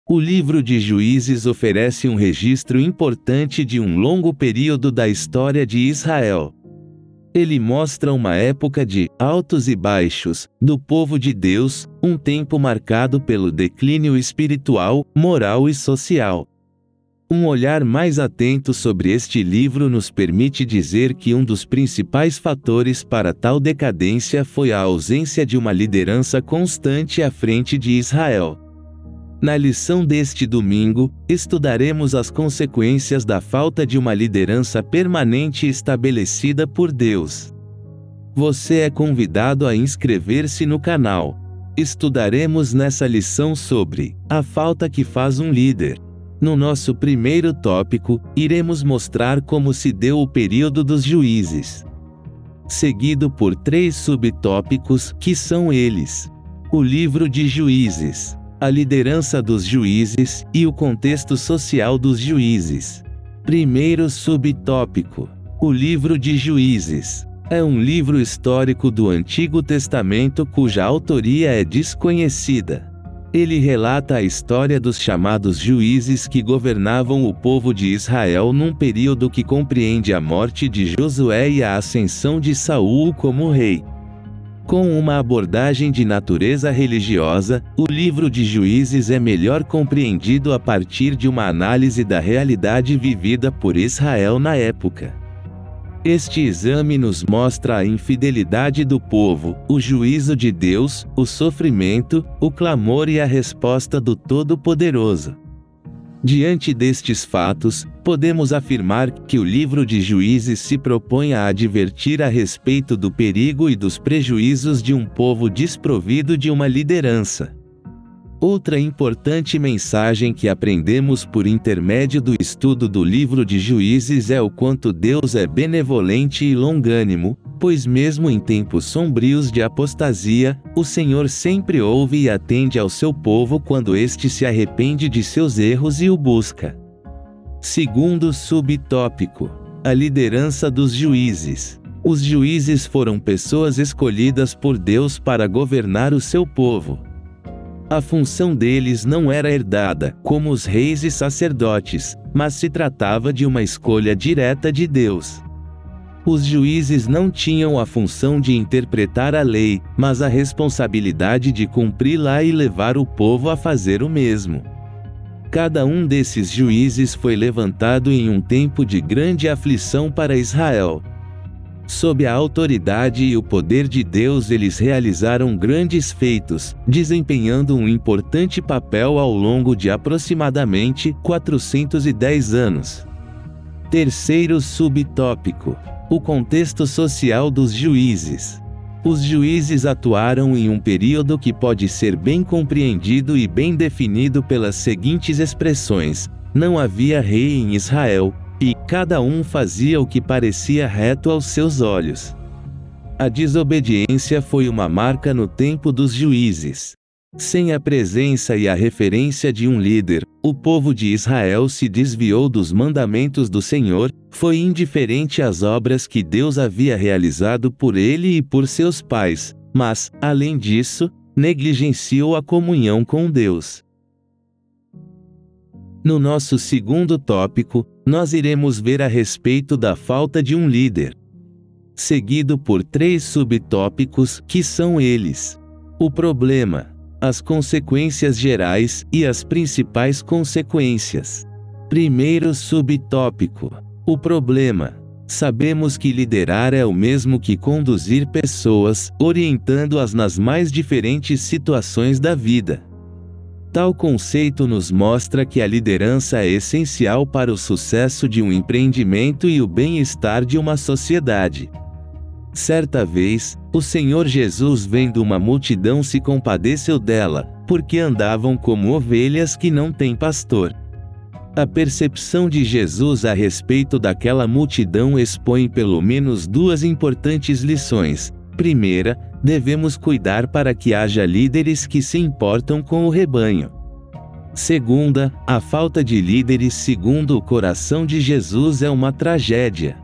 O livro de Juízes oferece um registro importante de um longo período da história de Israel. Ele mostra uma época de altos e baixos do povo de Deus, um tempo marcado pelo declínio espiritual, moral e social. Um olhar mais atento sobre este livro nos permite dizer que um dos principais fatores para tal decadência foi a ausência de uma liderança constante à frente de Israel. Na lição deste domingo, estudaremos as consequências da falta de uma liderança permanente estabelecida por Deus. Você é convidado a inscrever-se no canal. Estudaremos nessa lição sobre a falta que faz um líder. No nosso primeiro tópico, iremos mostrar como se deu o período dos juízes, seguido por 3 subtópicos, que são eles: o livro de Juízes, a liderança dos juízes e o contexto social dos juízes. Primeiro subtópico: o livro de Juízes. É um livro histórico do Antigo Testamento cuja autoria é desconhecida. Ele relata a história dos chamados juízes que governavam o povo de Israel num período que compreende a morte de Josué e a ascensão de Saul como rei. Com uma abordagem de natureza religiosa, o livro de Juízes é melhor compreendido a partir de uma análise da realidade vivida por Israel na época. Este exame nos mostra a infidelidade do povo, o juízo de Deus, o sofrimento, o clamor e a resposta do Todo-Poderoso. Diante destes fatos, podemos afirmar que o livro de Juízes se propõe a advertir a respeito do perigo e dos prejuízos de um povo desprovido de uma liderança. Outra importante mensagem que aprendemos por intermédio do estudo do livro de Juízes é o quanto Deus é benevolente e longânimo, pois mesmo em tempos sombrios de apostasia, o Senhor sempre ouve e atende ao seu povo quando este se arrepende de seus erros e o busca. Segundo subtópico: a liderança dos juízes. Os juízes foram pessoas escolhidas por Deus para governar o seu povo. A função deles não era herdada, como os reis e sacerdotes, mas se tratava de uma escolha direta de Deus. Os juízes não tinham a função de interpretar a lei, mas a responsabilidade de cumpri-la e levar o povo a fazer o mesmo. Cada um desses juízes foi levantado em um tempo de grande aflição para Israel. Sob a autoridade e o poder de Deus, eles realizaram grandes feitos, desempenhando um importante papel ao longo de aproximadamente 410 anos. Terceiro subtópico: o contexto social dos juízes. Os juízes atuaram em um período que pode ser bem compreendido e bem definido pelas seguintes expressões: não havia rei em Israel, e cada um fazia o que parecia reto aos seus olhos. A desobediência foi uma marca no tempo dos juízes. Sem a presença e a referência de um líder, o povo de Israel se desviou dos mandamentos do Senhor, foi indiferente às obras que Deus havia realizado por ele e por seus pais, mas, além disso, negligenciou a comunhão com Deus. No nosso segundo tópico, nós iremos ver a respeito da falta de um líder, seguido por 3 subtópicos, que são eles: o problema, as consequências gerais e as principais consequências. Primeiro subtópico: o problema. Sabemos que liderar é o mesmo que conduzir pessoas, orientando-as nas mais diferentes situações da vida. Tal conceito nos mostra que a liderança é essencial para o sucesso de um empreendimento e o bem-estar de uma sociedade. Certa vez, o Senhor Jesus, vendo uma multidão, se compadeceu dela, porque andavam como ovelhas que não têm pastor. A percepção de Jesus a respeito daquela multidão expõe pelo menos 2 importantes lições. Primeira, devemos cuidar para que haja líderes que se importam com o rebanho. Segunda, a falta de líderes segundo o coração de Jesus é uma tragédia.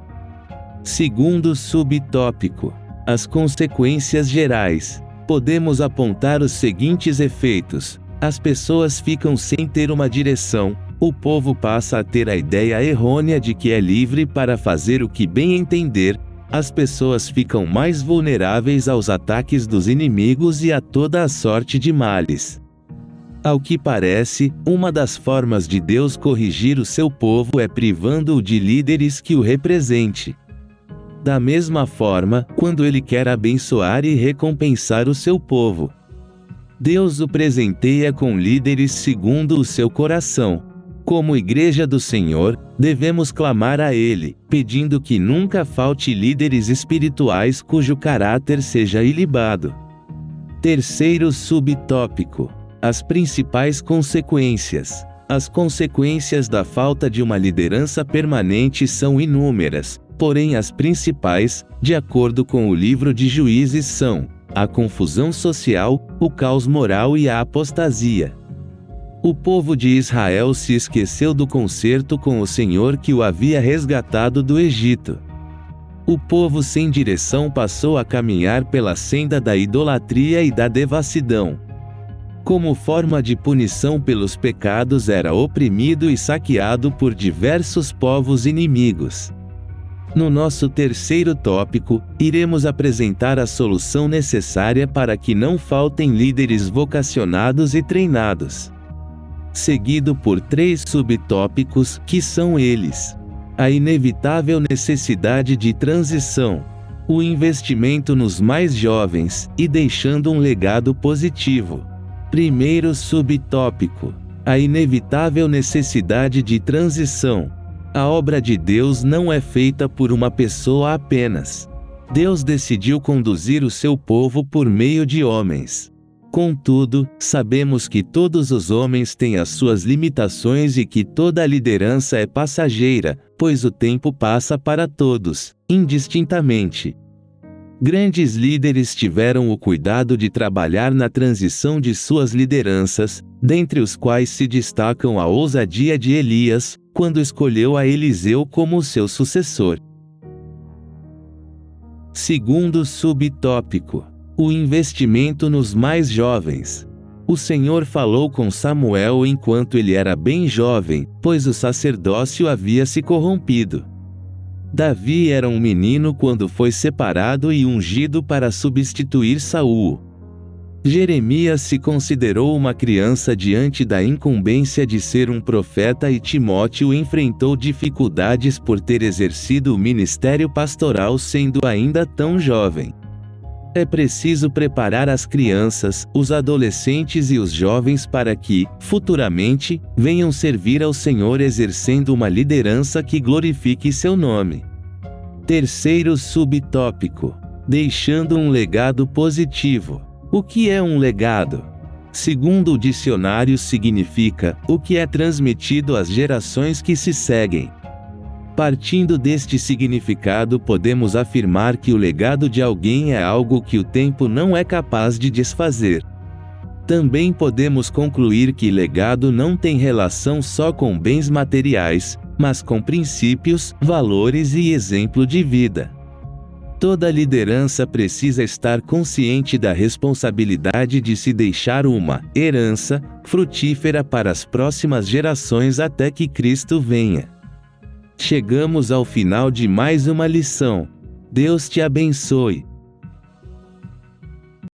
Segundo subtópico: as consequências gerais. Podemos apontar os seguintes efeitos: As pessoas ficam sem ter uma direção, o povo passa a ter a ideia errônea de que é livre para fazer o que bem entender, as pessoas ficam mais vulneráveis aos ataques dos inimigos e a toda a sorte de males. Ao que parece, uma das formas de Deus corrigir o seu povo é privando-o de líderes que o represente. Da mesma forma, quando ele quer abençoar e recompensar o seu povo, Deus o presenteia com líderes segundo o seu coração. Como Igreja do Senhor, devemos clamar a Ele, pedindo que nunca falte líderes espirituais cujo caráter seja ilibado. Terceiro subtópico: as principais consequências. As consequências da falta de uma liderança permanente são inúmeras, porém as principais, de acordo com o livro de Juízes, são a confusão social, o caos moral e a apostasia. O povo de Israel se esqueceu do concerto com o Senhor que o havia resgatado do Egito. O povo sem direção passou a caminhar pela senda da idolatria e da devassidão. Como forma de punição pelos pecados, era oprimido e saqueado por diversos povos inimigos. No nosso terceiro tópico, iremos apresentar a solução necessária para que não faltem líderes vocacionados e treinados. Seguido por 3 subtópicos, que são eles: a inevitável necessidade de transição, o investimento nos mais jovens, e deixando um legado positivo. Primeiro subtópico: a inevitável necessidade de transição. A obra de Deus não é feita por uma pessoa apenas. Deus decidiu conduzir o seu povo por meio de homens. Contudo, sabemos que todos os homens têm as suas limitações e que toda a liderança é passageira, pois o tempo passa para todos, indistintamente. Grandes líderes tiveram o cuidado de trabalhar na transição de suas lideranças, dentre os quais se destacam a ousadia de Elias, quando escolheu a Eliseu como seu sucessor. Segundo subtópico: o investimento nos mais jovens. O Senhor falou com Samuel enquanto ele era bem jovem, pois o sacerdócio havia se corrompido. Davi era um menino quando foi separado e ungido para substituir Saul. Jeremias se considerou uma criança diante da incumbência de ser um profeta e Timóteo enfrentou dificuldades por ter exercido o ministério pastoral sendo ainda tão jovem. É preciso preparar as crianças, os adolescentes e os jovens para que, futuramente, venham servir ao Senhor exercendo uma liderança que glorifique seu nome. Terceiro subtópico: deixando um legado positivo. O que é um legado? Segundo o dicionário, significa o que é transmitido às gerações que se seguem. Partindo deste significado, podemos afirmar que o legado de alguém é algo que o tempo não é capaz de desfazer. Também podemos concluir que legado não tem relação só com bens materiais, mas com princípios, valores e exemplo de vida. Toda liderança precisa estar consciente da responsabilidade de se deixar uma herança frutífera para as próximas gerações até que Cristo venha. Chegamos ao final de mais uma lição. Deus te abençoe.